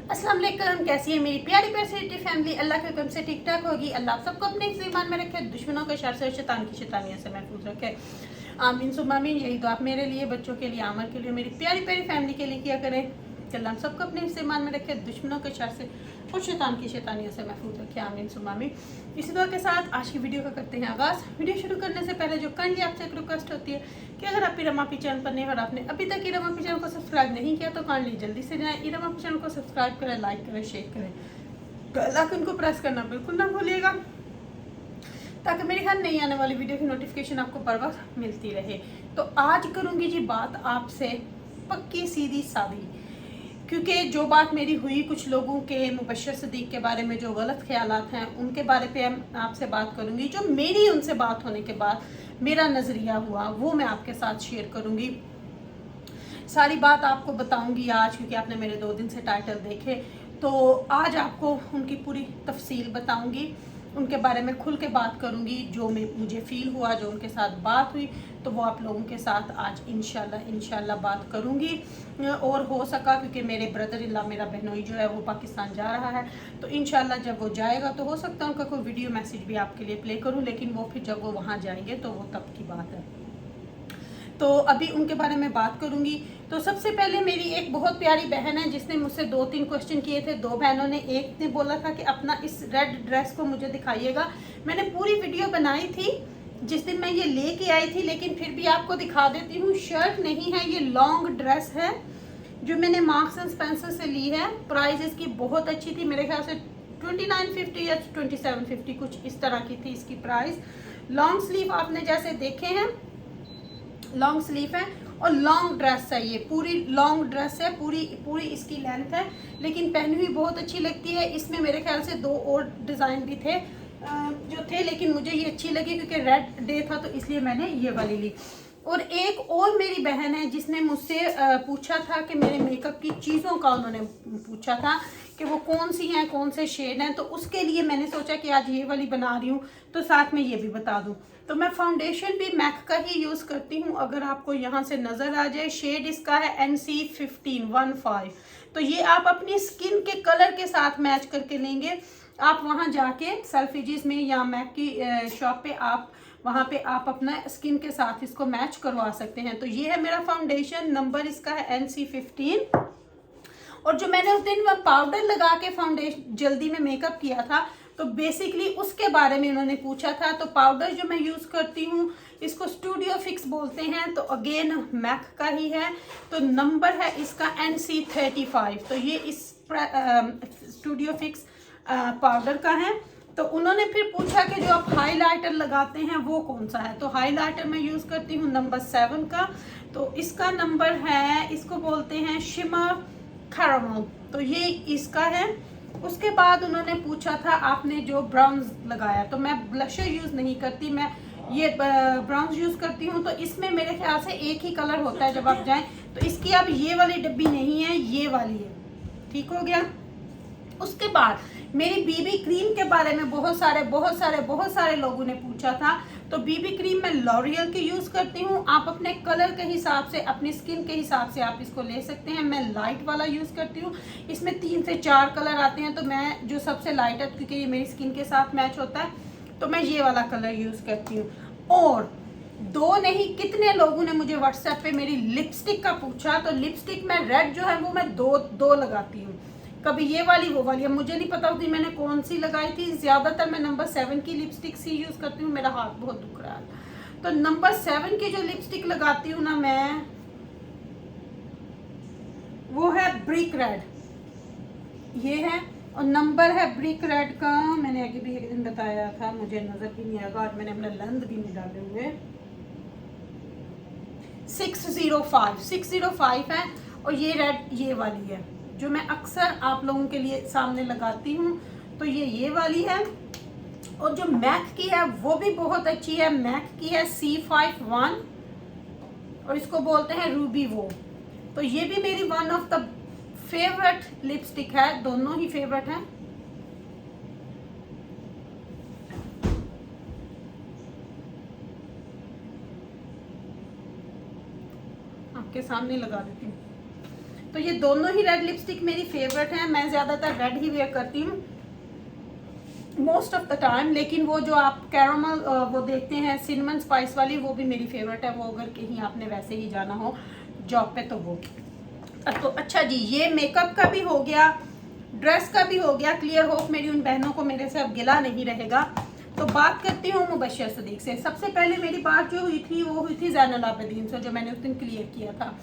अस्सलाम वालेकुम, कैसी है मेरी प्यारी प्यारी फैमिली। अल्लाह के हुक्म से ठीक ठाक होगी। अल्लाह आप सबको अपने ईमान में रखे, दुश्मनों के शर से, शैतान की शैतानियों से महफूज रखे। आमीन सुम्मा आमीन। यही तो आप मेरे लिए, बच्चों के लिए, आमर के लिए, मेरी प्यारी प्यारी फैमिली के लिए किया करें कि अल्लाह हम सबको अपने ईमान में रखे, दुश्मनों के शर से और शैतान की शैतानियों से महफूज रखे। आमीन सुम्मा आमीन। इसी दुआ के साथ आज की वीडियो का करते हैं आगाज़। वीडियो शुरू करने से पहले जो काइंडली आपसे एक रिक्वेस्ट होती है कि अगर आप इरमा पी चैनल पर नहीं और आपने अभी तक इरमा पी चैनल को सब्सक्राइब नहीं किया तो काइंडली जल्दी से जाएं, इरमा पी चैनल को सब्सक्राइब करें, लाइक करें, शेयर करें, बेल आइकन को प्रेस करना बिल्कुल ना भूलिएगा ताकि मेरी हर नई आने वाली वीडियो की नोटिफिकेशन आपको बर वक्त मिलती रहे। तो आज करूँगी जी बात आपसे पक्की सीधी सादी, क्योंकि जो बात मेरी हुई कुछ लोगों के मुबशर सदीक के बारे में जो गलत ख्यालात हैं उनके बारे पे आपसे बात करूंगी। जो मेरी उनसे बात होने के बाद मेरा नज़रिया हुआ वो मैं आपके साथ शेयर करूंगी। सारी बात आपको बताऊंगी आज, क्योंकि आपने मेरे 2 दिन से टाइटल देखे, तो आज आपको उनकी पूरी तफसील बताऊंगी, उनके बारे में खुल के बात करूंगी। जो मुझे फील हुआ, जो उनके साथ बात हुई, तो वो आप लोगों के साथ आज इंशाल्लाह बात करूंगी। और हो सका, क्योंकि मेरे ब्रदर इन लॉ, मेरा बहनोई जो है वो पाकिस्तान जा रहा है, तो इंशाल्लाह जब वो जाएगा तो हो सकता है उनका कोई वीडियो मैसेज भी आपके लिए प्ले करूं, लेकिन वो फिर जब वो वहाँ जाएंगे तो वो तब की बात है। तो अभी उनके बारे में बात करूंगी। तो सबसे पहले मेरी एक बहुत प्यारी बहन है जिसने मुझसे 2-3 क्वेश्चन किए थे। 2 बहनों ने, एक ने बोला था कि अपना इस रेड ड्रेस को मुझे दिखाइएगा। मैंने पूरी वीडियो बनाई थी जिस दिन मैं ये लेके आई थी, लेकिन फिर भी आपको दिखा देती हूँ। शर्ट नहीं है, ये लॉन्ग ड्रेस है जो मैंने मार्क्स एंड स्पेंसर से ली है। प्राइस इसकी बहुत अच्छी थी, मेरे ख्याल से 2950 या 2750 कुछ इस तरह की थी इसकी प्राइस। लॉन्ग स्लीव आपने जैसे देखे हैं, लॉन्ग स्लीव है और लॉन्ग ड्रेस है। ये पूरी लॉन्ग ड्रेस है, पूरी इसकी लेंथ है, लेकिन पहनी हुई बहुत अच्छी लगती है। इसमें मेरे ख्याल से 2 और डिज़ाइन भी थे जो थे, लेकिन मुझे ये अच्छी लगी क्योंकि रेड डे था तो इसलिए मैंने ये वाली ली। और एक और मेरी बहन है जिसने मुझसे पूछा था कि मेरे मेकअप की चीज़ों का, उन्होंने पूछा था कि वो कौन सी हैं, कौन से शेड हैं, तो उसके लिए मैंने सोचा कि आज ये वाली बना रही हूँ तो साथ में ये भी बता दूँ। तो मैं फाउंडेशन भी मैक का ही यूज़ करती हूँ, अगर आपको यहाँ से नज़र आ जाए। शेड इसका है NC15। तो ये आप अपनी स्किन के कलर के साथ मैच करके लेंगे। आप वहाँ जाके सेल्फिजीज में या मैक की शॉप पे आप वहाँ पे आप अपना स्किन के साथ इसको मैच करवा सकते हैं। तो ये है मेरा फाउंडेशन, नंबर इसका है NC15। और जो मैंने उस दिन वह पाउडर लगा के फाउंडेशन जल्दी में मेकअप किया था, तो बेसिकली उसके बारे में उन्होंने पूछा था। तो पाउडर जो मैं यूज़ करती हूँ इसको स्टूडियो फिक्स बोलते हैं, तो अगेन मैक का ही है। तो नंबर है इसका NC35। तो ये इस स्टूडियो फिक्स पाउडर का है। तो उन्होंने फिर पूछा कि जो आप हाइलाइटर लगाते हैं वो कौन सा है। तो हाइलाइटर मैं यूज़ करती हूँ नंबर 7 का। तो इसका नंबर है, इसको बोलते हैं शिमर कैरामल, तो ये इसका है। उसके बाद उन्होंने पूछा था आपने जो ब्राउन्स लगाया, तो मैं ब्लशर यूज़ नहीं करती, मैं ये ब्राउन्स यूज़ करती हूँ। तो इसमें मेरे ख्याल से एक ही कलर होता है जब आप जाएं, तो इसकी अब ये वाली डब्बी नहीं है, ये वाली है। ठीक हो गया। उसके बाद मेरी बीबी क्रीम के बारे में बहुत सारे लोगों ने पूछा था। तो बीबी क्रीम मैं लॉरियल की यूज़ करती हूँ। आप अपने कलर के हिसाब से, अपनी स्किन के हिसाब से आप इसको ले सकते हैं। मैं लाइट वाला यूज़ करती हूँ, इसमें 3 से 4 कलर आते हैं, तो मैं जो सबसे लाइट है, क्योंकि ये मेरी स्किन के साथ मैच होता है, तो मैं ये वाला कलर यूज़ करती हूँ। और 2 नहीं, कितने लोगों ने मुझे व्हाट्सएप पे मेरी लिपस्टिक का पूछा। तो लिपस्टिक में रेड जो है वो मैं दो लगाती हूँ, कभी ये वाली वो वाली। अब मुझे नहीं पता होती मैंने कौन सी लगाई थी, ज़्यादातर मैं नंबर 7 की लिपस्टिक सी यूज़ करती हूँ। मेरा हाथ बहुत दुख रहा है, तो नंबर 7 की जो लिपस्टिक लगाती हूँ ना मैं, वो है ब्रिक रेड, ये है। और नंबर है ब्रिक रेड का, मैंने आगे भी एक दिन बताया था, मुझे नज़र भी नहीं आएगा, आज मैंने अपना लंद भी नहीं डाले हुए। 605 है। और ये रेड ये वाली है जो मैं अक्सर आप लोगों के लिए सामने लगाती हूँ, तो ये वाली है। और जो मैक की है वो भी बहुत अच्छी है, मैक की है C51 और इसको बोलते हैं रूबी वो। तो ये भी मेरी one of the favourite lipstick है, दोनों ही फेवरेट हैं। आपके सामने लगा देती हूँ। तो ये दोनों ही रेड लिपस्टिक मेरी फेवरेट हैं। मैं ज़्यादातर रेड ही वेयर करती हूँ मोस्ट ऑफ द टाइम, लेकिन वो जो आप कैरामल वो देखते हैं सिनेमन स्पाइस वाली, वो भी मेरी फेवरेट है। वो अगर कहीं आपने वैसे ही जाना हो जॉब पे तो वो। तो अच्छा जी, ये मेकअप का भी हो गया, ड्रेस का भी हो गया क्लियर। होप मेरी उन बहनों को मेरे से अब गिला नहीं रहेगा। तो बात करती हूँ मुबश्शिर सदीक से। सबसे पहले मेरी बात जो हुई थी वो हुई थी ज़ैनुल आबिदीन से, जो मैंने उस दिन क्लियर किया था।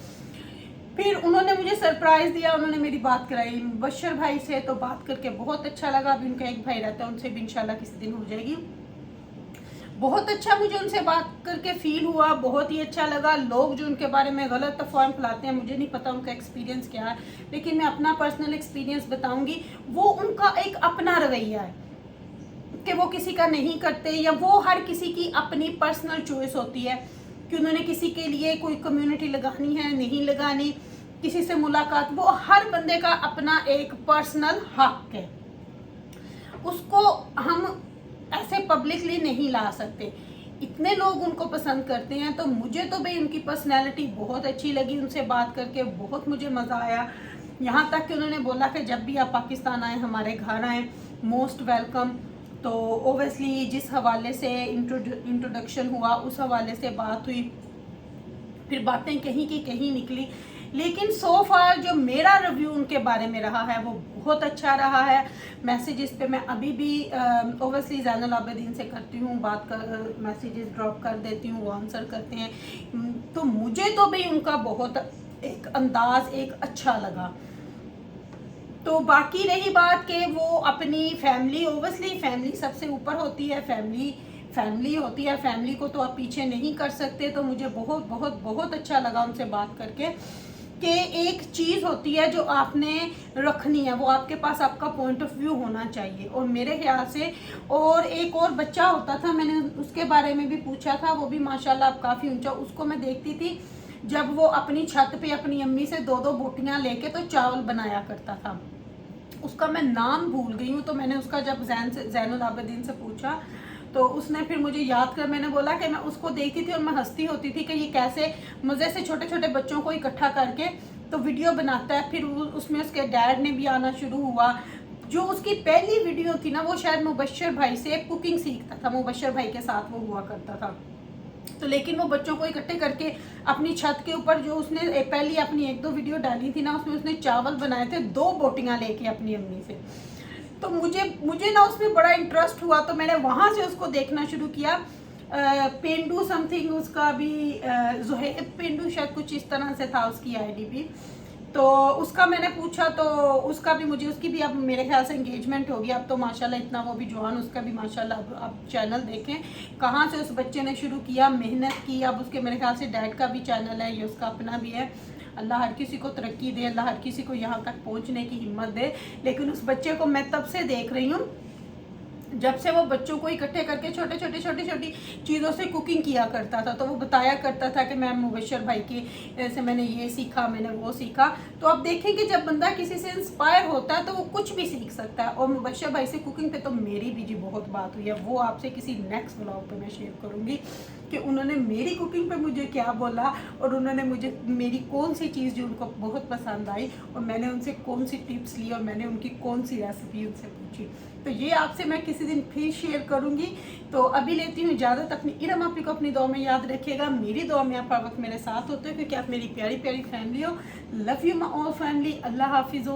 फिर उन्होंने मुझे सरप्राइज़ दिया, उन्होंने मेरी बात कराई मुबश्शिर भाई से, तो बात करके बहुत अच्छा लगा। अभी उनका एक भाई रहता है, उनसे भी इंशाल्लाह किसी दिन हो जाएगी। बहुत अच्छा मुझे उनसे बात करके फील हुआ, बहुत ही अच्छा लगा। लोग जो उनके बारे में गलत अफवाह फैलाते हैं, मुझे नहीं पता उनका एक्सपीरियंस क्या है, लेकिन मैं अपना पर्सनल एक्सपीरियंस बताऊंगी। वो उनका एक अपना रवैया है कि वो किसी का नहीं करते, या वो हर किसी की अपनी पर्सनल चॉइस होती है कि उन्होंने किसी के लिए कोई कम्युनिटी लगानी है नहीं लगानी, किसी से मुलाकात, वो हर बंदे का अपना एक पर्सनल हक है। उसको हम ऐसे पब्लिकली नहीं ला सकते। इतने लोग उनको पसंद करते हैं, तो मुझे तो भाई उनकी पर्सनैलिटी बहुत अच्छी लगी। उनसे बात करके बहुत मुझे मज़ा आया। यहाँ तक कि उन्होंने बोला कि जब भी आप पाकिस्तान आए, हमारे घर आए, मोस्ट वेलकम। तो ओबियसली जिस हवाले से इंट्रोडक्शन हुआ उस हवाले से बात हुई, फिर बातें कहीं की कहीं निकली। लेकिन सो फार जो मेरा रिव्यू उनके बारे में रहा है वो बहुत अच्छा रहा है। मैसेजेस पे मैं अभी भी ओबियसली ज़ैनुल आबिदीन से करती हूँ बात, कर मैसेजेस ड्रॉप कर देती हूँ, वो आंसर करते हैं। तो मुझे तो भाई उनका बहुत एक अंदाज एक अच्छा लगा। तो बाकी रही बात कि वो अपनी फैमिली, ओबियसली फैमिली सबसे ऊपर होती है, फैमिली होती है, फैमिली को तो आप पीछे नहीं कर सकते। तो मुझे बहुत बहुत बहुत अच्छा लगा उनसे बात करके कि एक चीज़ होती है जो आपने रखनी है, वो आपके पास आपका पॉइंट ऑफ व्यू होना चाहिए। और मेरे ख्याल से और एक और बच्चा होता था, मैंने उसके बारे में भी पूछा था, वो भी माशाल्लाह अब काफ़ी ऊंचा। उसको मैं देखती थी जब वो अपनी छत पे अपनी अम्मी से 2-2 बोटियाँ लेके तो चावल बनाया करता था। उसका मैं नाम भूल गई हूँ। तो मैंने उसका जब ज़ैनुल आबिदीन से पूछा तो उसने फिर मुझे याद कर, मैंने बोला कि मैं उसको देखती थी और मैं हंसती होती थी कि ये कैसे मज़े से छोटे छोटे बच्चों को इकट्ठा करके तो वीडियो बनाता है। फिर उसमें उसके डैड ने भी आना शुरू हुआ। जो उसकी पहली वीडियो थी ना, वो शायद मुबश्शिर भाई से कुकिंग सीखता था, मुबश्शिर भाई के साथ वो हुआ करता था। तो लेकिन वो बच्चों को इकट्ठे करके अपनी छत के ऊपर, जो उसने पहली अपनी 1-2 वीडियो डाली थी ना, उसमें उसने चावल बनाए थे 2 बोटियाँ लेके अपनी अम्मी से। तो मुझे ना उसमें बड़ा इंटरेस्ट हुआ, तो मैंने वहाँ से उसको देखना शुरू किया। पेंडू समथिंग उसका भी, ज़ुहैब पेंडू शायद कुछ इस तरह से था उसकी आईडी भी। तो उसका मैंने पूछा तो उसका भी मुझे, उसकी भी अब मेरे ख्याल से एंगेजमेंट होगी। अब तो माशाल्लाह इतना वो भी जवान, उसका भी माशाल्लाह अब चैनल देखें कहाँ से उस बच्चे ने शुरू किया, मेहनत की। अब उसके मेरे ख्याल से डैड का भी चैनल है, ये उसका अपना भी है। अल्लाह हर किसी को तरक्की दे, अल्लाह हर किसी को यहाँ तक पहुँचने की हिम्मत दे। लेकिन उस बच्चे को मैं तब से देख रही हूँ जब से वो बच्चों को इकट्ठे करके छोटी छोटी चीज़ों से कुकिंग किया करता था। तो वो बताया करता था कि मैं मुबश्शिर भाई की से मैंने ये सीखा, मैंने वो सीखा। तो अब देखें कि जब बंदा किसी से इंस्पायर होता है तो वो कुछ भी सीख सकता है। और मुबश्शिर भाई से कुकिंग पे तो मेरी भी जी बहुत बात हुई है, वो आपसे किसी नेक्स्ट व्लॉग पे मैं शेयर करूँगी कि उन्होंने मेरी कुकिंग पे मुझे क्या बोला और उन्होंने मुझे मेरी कौन सी चीज़ जो उनको बहुत पसंद आई और मैंने उनसे कौन सी टिप्स ली और मैंने उनकी कौन सी रेसिपी उनसे पूछी। तो ये आपसे मैं किसी दिन फिर शेयर करूंगी। तो अभी लेती हूँ इजाज़त। अपनी इरम आपी को अपनी दुआ में याद रखिएगा, मेरी दुआ में आप हर वक्त मेरे साथ होते हो क्योंकि आप मेरी प्यारी प्यारी फैमिली हो। Love you my all family. अल्लाह हाफिज़।